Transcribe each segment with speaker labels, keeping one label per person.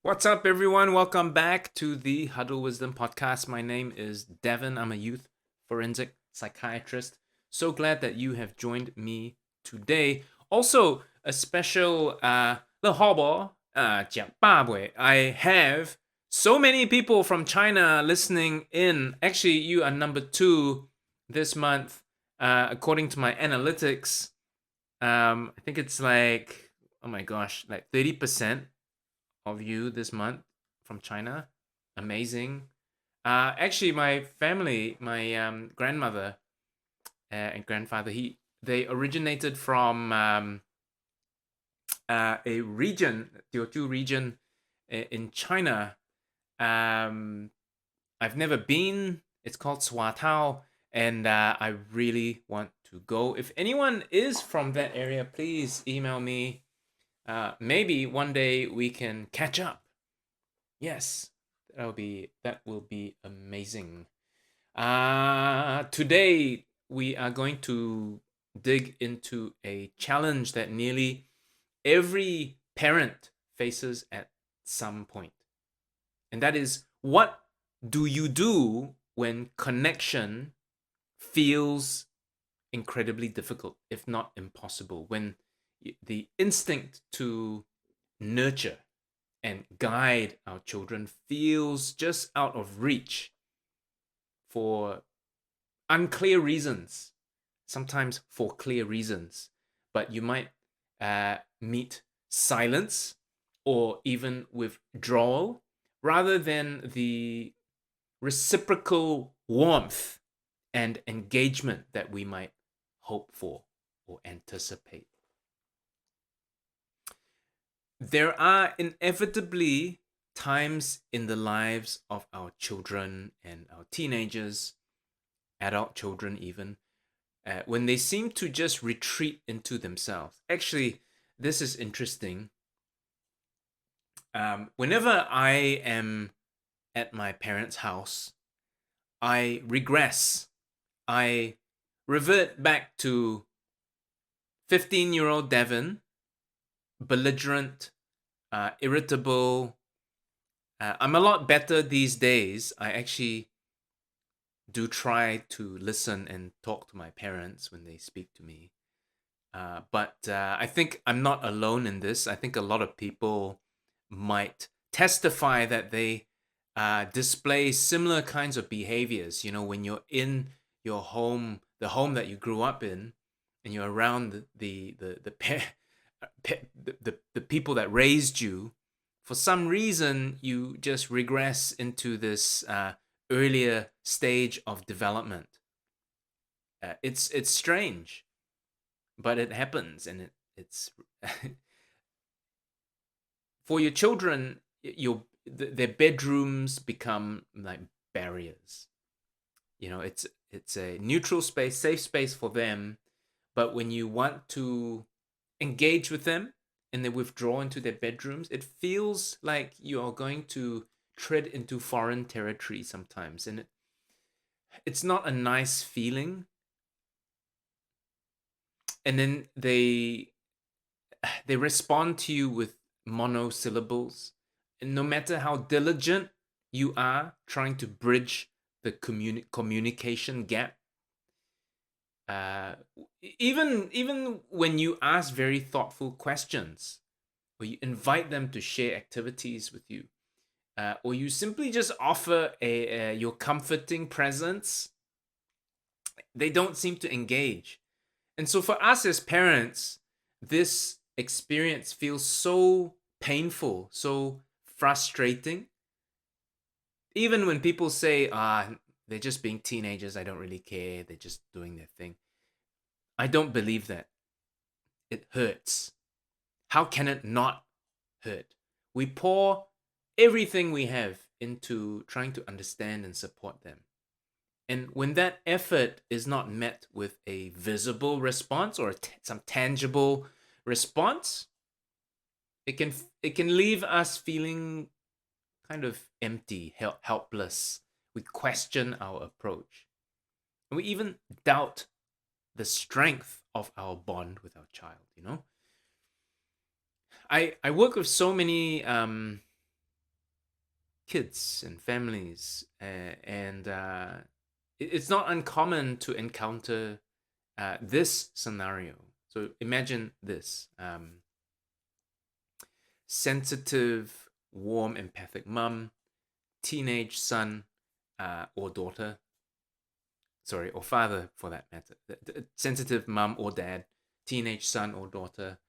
Speaker 1: What's up, everyone? Welcome back to the Huddle Wisdom podcast. My name is Davin. I'm a youth forensic psychiatrist. So glad that you have joined me today. Also, a special I have so many people from China listening in. Actually, you are number 2 this month, according to my analytics. I think it's like, oh my gosh, like 30% of you this month from China. Amazing. Actually, my family, my grandmother and grandfather, they originated from a region, Teochew region in China. Um, I've never been. It's called Swatao, and I really want to go. If anyone is from that area, please email me. Maybe one day we can catch up. Yes, that will be amazing. Today we are going to dig into a challenge that nearly every parent faces at some point. And that is, what do you do when connection feels incredibly difficult, if not impossible, when the instinct to nurture and guide our children feels just out of reach for unclear reasons, sometimes for clear reasons, but you might meet silence or even withdrawal rather than the reciprocal warmth and engagement that we might hope for or anticipate. There are inevitably times in the lives of our children and our teenagers, adult children even, when they seem to just retreat into themselves. Actually, this is interesting. Whenever I am at my parents' house, I regress. I revert back to 15-year-old Devin, belligerent, irritable. I'm a lot better these days. I actually do try to listen and talk to my parents when they speak to me. But I think I'm not alone in this. I think a lot of people might testify that they display similar kinds of behaviors. You know, when you're in your home, the home that you grew up in, and you're around the people that raised you, for some reason you just regress into this earlier stage of development. It's strange, but it happens, and it's for your children. Their bedrooms become like barriers. You know, it's a neutral space, safe space for them. But when you want to engage with them and they withdraw into their bedrooms, it feels like you are going to tread into foreign territory sometimes, and it's not a nice feeling. And then they respond to you with monosyllables, and no matter how diligent you are trying to bridge the communication gap, uh, even when you ask very thoughtful questions, or you invite them to share activities with you, or you simply just offer your comforting presence, they don't seem to engage. And so for us as parents, this experience feels so painful, so frustrating. Even when people say, they're just being teenagers, I don't really care, they're just doing their thing. I don't believe that. It hurts. How can it not hurt? We pour everything we have into trying to understand and support them. And when that effort is not met with a visible response or some tangible response, it can leave us feeling kind of empty, helpless. We question our approach, and we even doubt the strength of our bond with our child. I work with so many kids and families, and it's not uncommon to encounter this scenario. So imagine this: sensitive, warm, empathic mum, teenage son or daughter, sorry, or father for that matter, sensitive mum or dad, teenage son or daughter,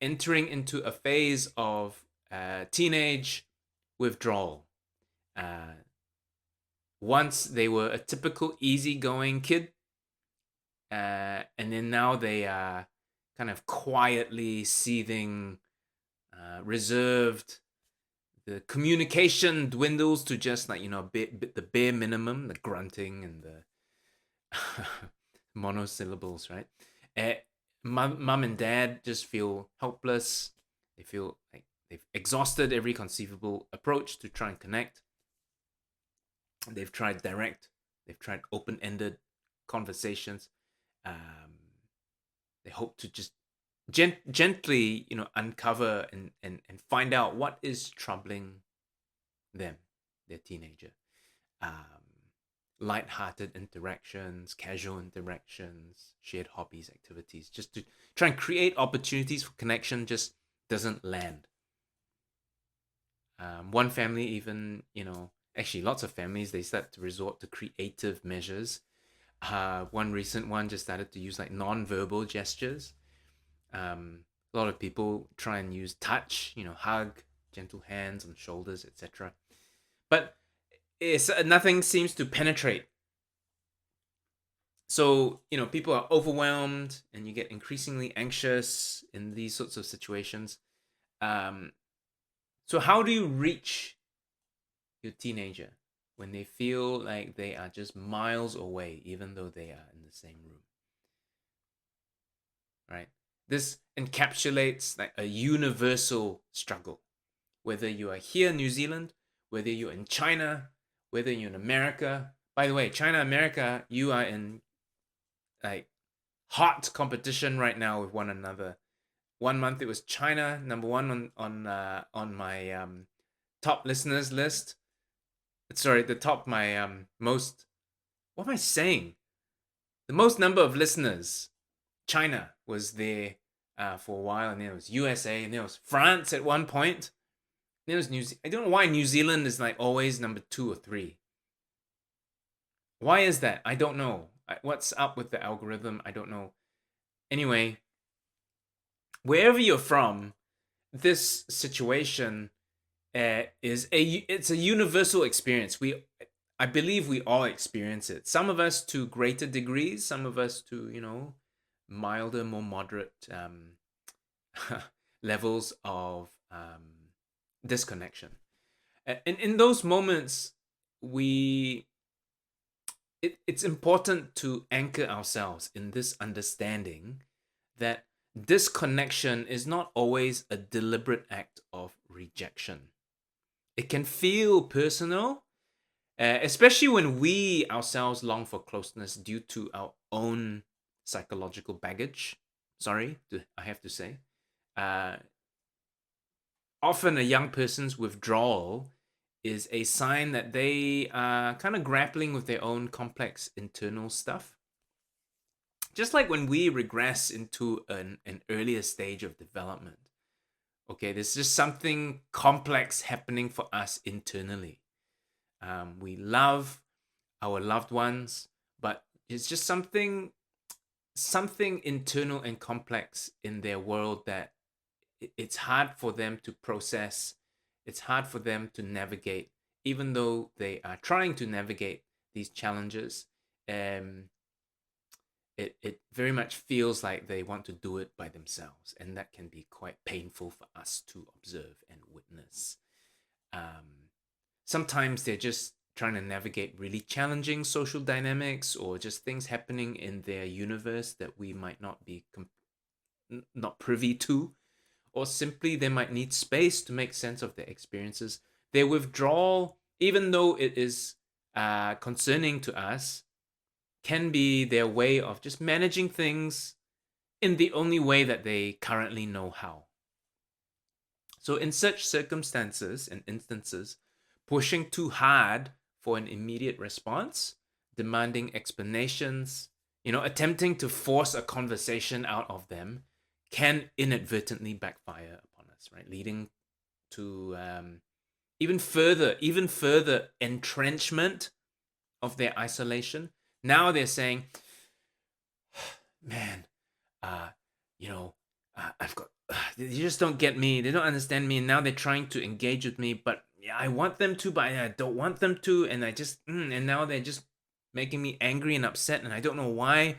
Speaker 1: entering into a phase of teenage withdrawal. Once they were a typical easygoing kid, and then now they are kind of quietly seething, reserved. The communication dwindles to just like the bare minimum, the grunting and the monosyllables, right? Mom and dad just feel helpless. They feel like they've exhausted every conceivable approach to try and connect. They've tried direct, they've tried open-ended conversations. They hope to just gently, uncover and find out what is troubling them, their teenager. Light-hearted interactions, casual interactions, shared hobbies, activities, just to try and create opportunities for connection just doesn't land. One family even, actually lots of families, they start to resort to creative measures. One recent one just started to use like non-verbal gestures. A lot of people try and use touch, hug, gentle hands on shoulders, etc. But nothing seems to penetrate. So, people are overwhelmed and you get increasingly anxious in these sorts of situations. So how do you reach your teenager when they feel like they are just miles away, even though they are in the same room? Right? This encapsulates like a universal struggle. Whether you are here in New Zealand, whether you're in China, whether you're in America. By the way, China, America, you are in like hot competition right now with one another. 1 month it was China, number one on my top listeners list. Sorry, the top my most. What am I saying? The most number of listeners. China was there for a while, and then it was USA, and then it was France at one point. Then it was I don't know why New Zealand is like always number 2 or 3. Why is that? I don't know. What's up with the algorithm? I don't know. Anyway, wherever you're from, this situation it's a universal experience. I believe we all experience it. Some of us to greater degrees, some of us to milder, more moderate levels of disconnection. And in those moments, it's important to anchor ourselves in this understanding that disconnection is not always a deliberate act of rejection. It can feel personal, especially when we ourselves long for closeness due to our own psychological baggage. Sorry, I have to say. Often a young person's withdrawal is a sign that they are kind of grappling with their own complex internal stuff. Just like when we regress into an earlier stage of development. Okay, there's just something complex happening for us internally. We love our loved ones, but it's just something internal and complex in their world that it's hard for them to process. It's hard for them to navigate, even though they are trying to navigate these challenges. It very much feels like they want to do it by themselves, and that can be quite painful for us to observe and witness. Sometimes they're just trying to navigate really challenging social dynamics or just things happening in their universe that we might not be not privy to, or simply they might need space to make sense of their experiences. Their withdrawal, even though it is concerning to us, can be their way of just managing things in the only way that they currently know how. So in such circumstances and instances, pushing too hard for an immediate response, demanding explanations, attempting to force a conversation out of them can inadvertently backfire upon us, right? Leading to even further entrenchment of their isolation. Now they're saying, man, uh, I've got, they just don't get me. They don't understand me. And now they're trying to engage with me, but yeah, I want them to, but I don't want them to. And and now they're just making me angry and upset. And I don't know why.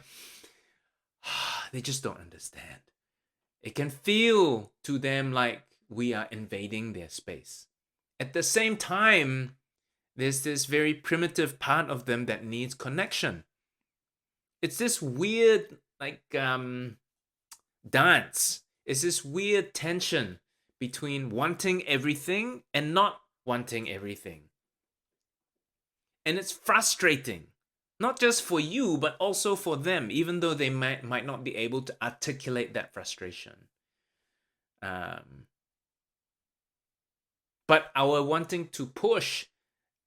Speaker 1: They just don't understand. It can feel to them like we are invading their space. At the same time, there's this very primitive part of them that needs connection. It's this weird, dance. It's this weird tension between wanting everything and not wanting everything. And it's frustrating, not just for you, but also for them, even though they might not be able to articulate that frustration. But our wanting to push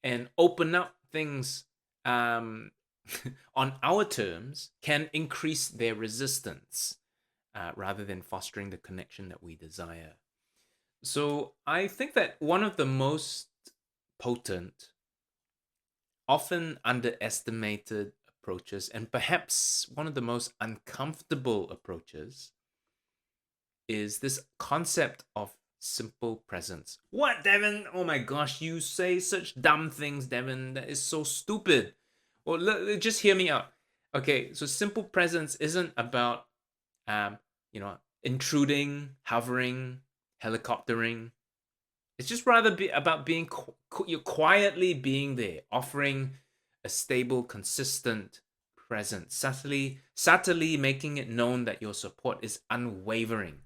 Speaker 1: and open up things on our terms can increase their resistance rather than fostering the connection that we desire. So I think that one of the most potent, often underestimated approaches, and perhaps one of the most uncomfortable approaches, is this concept of simple presence. What, Davin? Oh my gosh, you say such dumb things, Davin. That is so stupid. Well, just hear me out. Okay, so simple presence isn't about, intruding, hovering, helicoptering. It's just rather about being you're quietly being there, offering a stable, consistent presence, subtly making it known that your support is unwavering.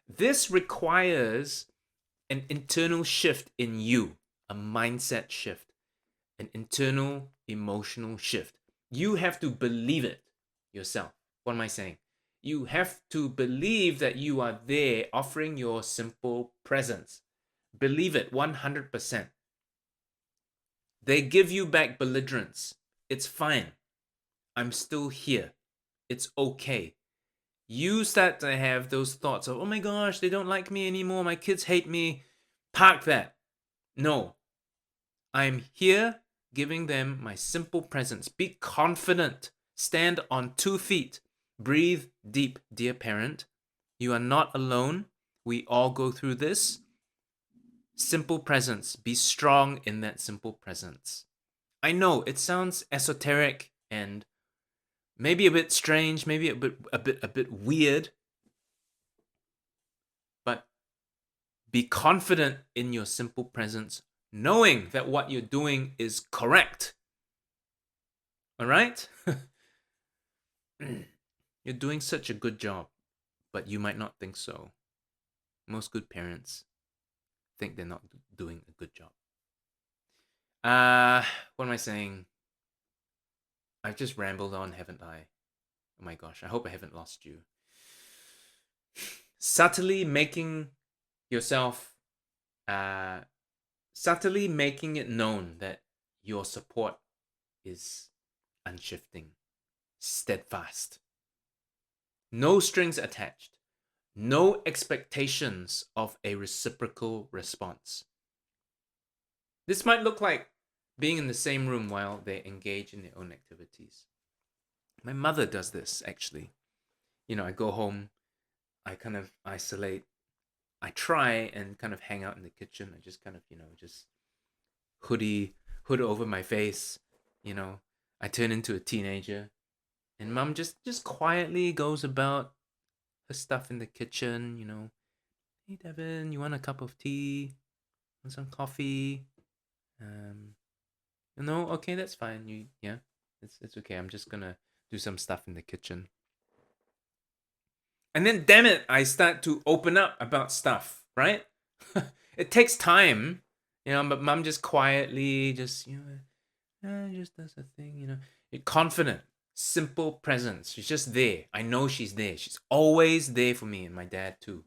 Speaker 1: This requires an internal shift in you, a mindset shift, an internal emotional shift. You have to believe it yourself. What am I saying? You have to believe that you are there offering your simple presence. Believe it 100%. They give you back belligerence. It's fine. I'm still here. It's okay. You start to have those thoughts of, oh my gosh, they don't like me anymore. My kids hate me. Park that. No. I'm here giving them my simple presence. Be confident. Stand on 2 feet. Breathe deep, dear parent. You are not alone. We all go through this. Simple presence. Be strong in that simple presence. I know it sounds esoteric and maybe a bit strange, maybe a bit weird. But be confident in your simple presence, knowing that what you're doing is correct. All right? You're doing such a good job, but you might not think so. Most good parents think they're not doing a good job. What am I saying? I've just rambled on, haven't I? Oh my gosh, I hope I haven't lost you. Subtly making it known that your support is unshifting, steadfast. No strings attached. No expectations of a reciprocal response. This might look like being in the same room while they engage in their own activities. My mother does this, actually. I go home, I kind of isolate. I try and kind of hang out in the kitchen. I just kind of, just hood over my face. I turn into a teenager. And mom just quietly goes about her stuff in the kitchen, Hey, Davin, you want a cup of tea? Want some coffee? Okay, that's fine. It's okay. I'm just gonna do some stuff in the kitchen. And then, damn it, I start to open up about stuff, right? It takes time, but mom just quietly just does a thing, You're confident, simple presence. She's just there. I know she's there. She's always there for me, and my dad too.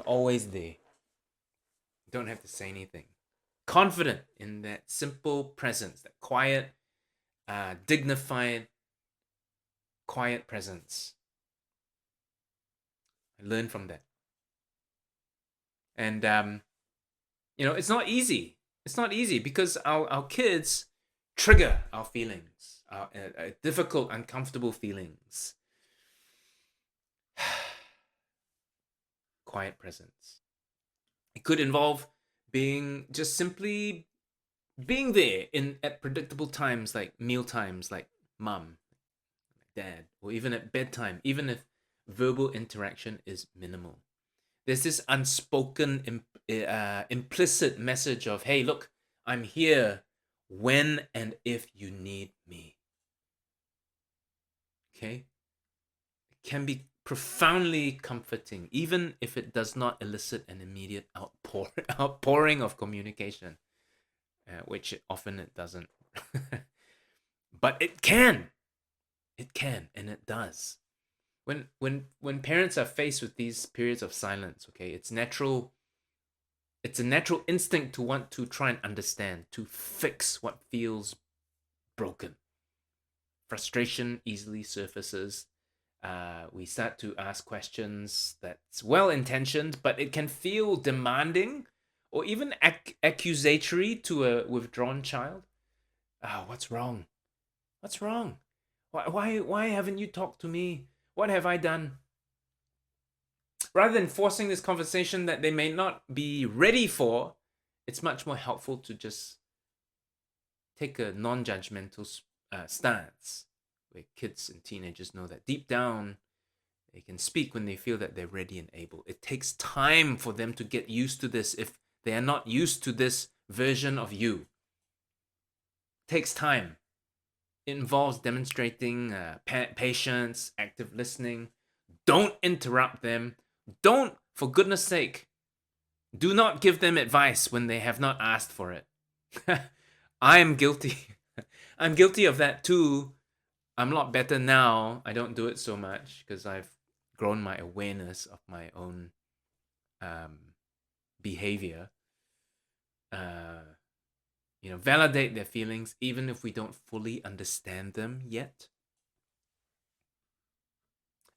Speaker 1: Always there. Don't have to say anything. confident in that simple presence, that quiet, dignified, quiet presence. I learned from that. And, it's not easy. It's not easy because our kids trigger our feelings, our difficult, uncomfortable feelings. Quiet presence. It could involve simply being there at predictable times, like meal times, like mum, dad, or even at bedtime, even if verbal interaction is minimal. There's this unspoken, implicit message of, hey, look, I'm here when and if you need me. Okay? It can be profoundly comforting, even if it does not elicit an immediate outpouring of communication, which often it doesn't. But it can. It can, and it does. When parents are faced with these periods of silence, okay, it's a natural instinct to want to try and understand, to fix what feels broken. Frustration easily surfaces. We start to ask questions that's well-intentioned, but it can feel demanding or even accusatory to a withdrawn child. What's wrong? What's wrong? Why haven't you talked to me? What have I done? Rather than forcing this conversation that they may not be ready for, it's much more helpful to just take a non-judgmental stance, where kids and teenagers know that deep down they can speak when they feel that they're ready and able. It takes time for them to get used to this if they are not used to this version of you. It takes time. It involves demonstrating patience, active listening. Don't interrupt them. Don't, for goodness sake, do not give them advice when they have not asked for it. I am guilty. I'm guilty of that too. I'm a lot better now. I don't do it so much because I've grown my awareness of my own behavior. Validate their feelings even if we don't fully understand them yet.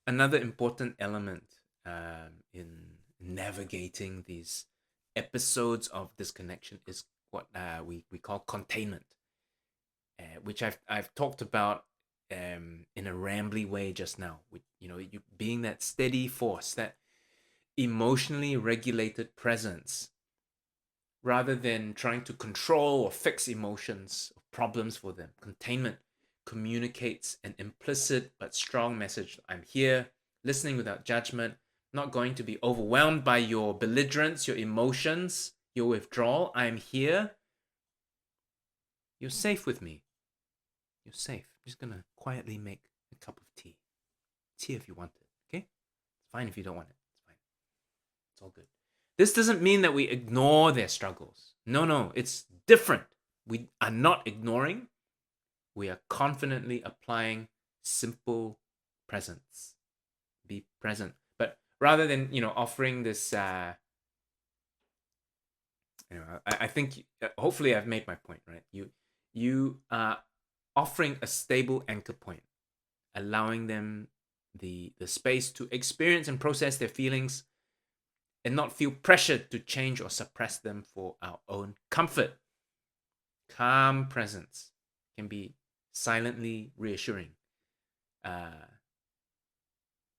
Speaker 1: Another important element in navigating these episodes of disconnection is what we call containment, which I've talked about in a rambly way just now. With you being that steady force, that emotionally regulated presence, rather than trying to control or fix emotions or problems for them. Containment communicates an implicit but strong message. I'm here, listening without judgment, not going to be overwhelmed by your belligerence, your emotions, your withdrawal. I'm here. You're safe with me. You're safe. I'm just going to quietly make a cup of tea. It's here if you want it, okay? It's fine if you don't want it. It's fine. It's all good. This doesn't mean that we ignore their struggles. No, it's different. We are not ignoring. We are confidently applying simple presence. Be present. But rather than, offering this, I think hopefully I've made my point, right? You are offering a stable anchor point, allowing them the space to experience and process their feelings and not feel pressured to change or suppress them for our own comfort. Calm presence can be silently reassuring.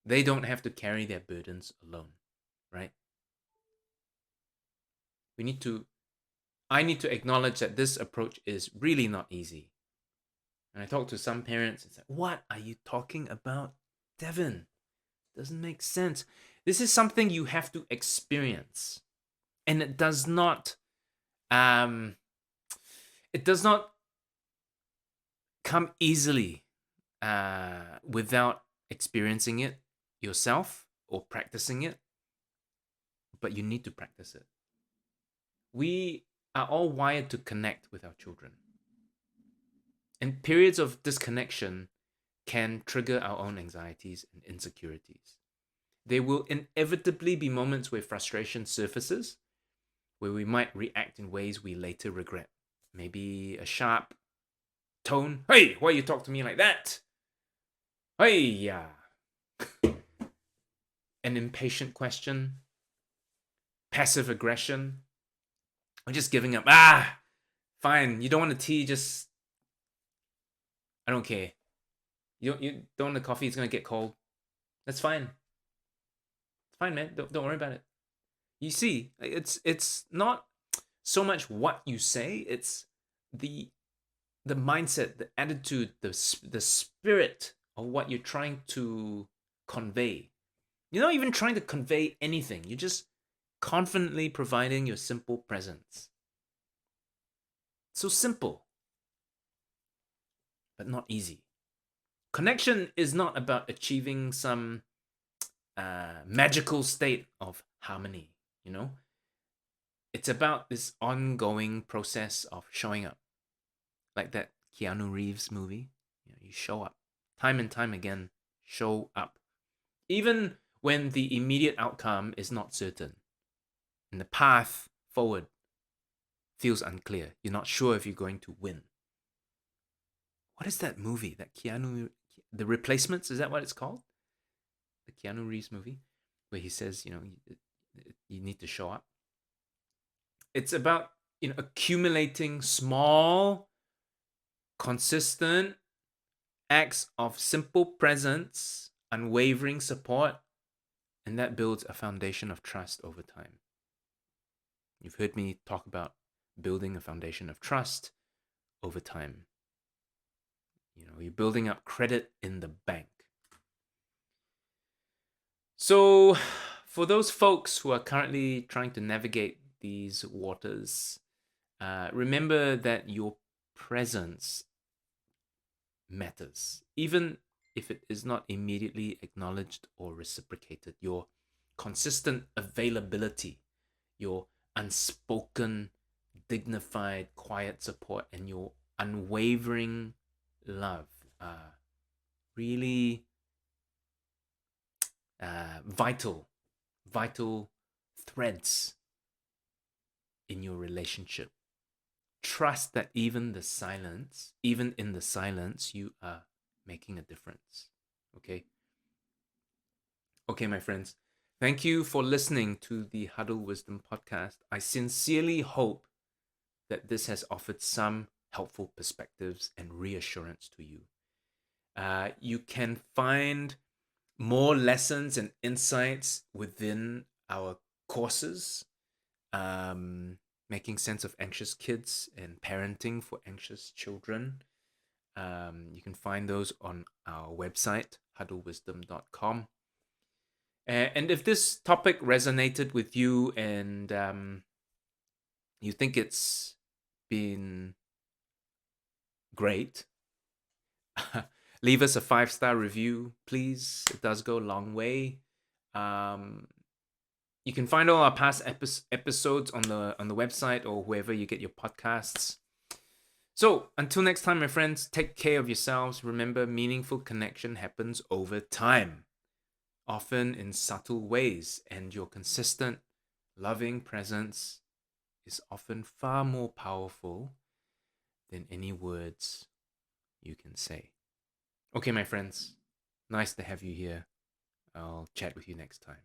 Speaker 1: They don't have to carry their burdens alone, right? I need to acknowledge that this approach is really not easy. And I talk to some parents and say, what are you talking about, Davin? Doesn't make sense. This is something you have to experience. And it does not come easily without experiencing it yourself or practicing it. But you need to practice it. We are all wired to connect with our children. And periods of disconnection can trigger our own anxieties and insecurities. There will inevitably be moments where frustration surfaces, where we might react in ways we later regret. Maybe a sharp tone. Hey, why you talk to me like that? Hey, yeah. An impatient question. Passive aggression. Or just giving up. Fine. You don't want a tea, just I don't care. You don't want the coffee, it's gonna get cold. That's fine. It's fine, man. Don't worry about it. You see, it's not so much what you say, it's the mindset, the attitude, the spirit of what you're trying to convey. You're not even trying to convey anything. You're just confidently providing your simple presence. So simple, but not easy. Connection is not about achieving some magical state of harmony, you know? It's about this ongoing process of showing up. Like that Keanu Reeves movie. You show up. Time and time again, show up. Even when the immediate outcome is not certain. And the path forward feels unclear. You're not sure if you're going to win. What is that movie? That The Replacements, is that what it's called? The Keanu Reeves movie, where he says, you need to show up. It's about, accumulating small, consistent acts of simple presence, unwavering support, and that builds a foundation of trust over time. You've heard me talk about building a foundation of trust over time. You're building up credit in the bank. So, for those folks who are currently trying to navigate these waters, remember that your presence matters, even if it is not immediately acknowledged or reciprocated. Your consistent availability, your unspoken, dignified, quiet support, and your unwavering love are really vital threads in your relationship. Trust that even in the silence, you are making a difference. Okay, my friends. Thank you for listening to the Huddle Wisdom podcast. I sincerely hope that this has offered some helpful perspectives and reassurance to you. You can find more lessons and insights within our courses, making sense of anxious kids and parenting for anxious children. You can find those on our website, huddlewisdom.com. And if this topic resonated with you and you think it's been great, leave us a 5-star review, please. It does go a long way. You can find all our past episodes on the website or wherever you get your podcasts. So until next time, my friends, take care of yourselves. Remember, meaningful connection happens over time, often in subtle ways, and your consistent, loving presence is often far more powerful than any words you can say. Okay, my friends, nice to have you here. I'll chat with you next time.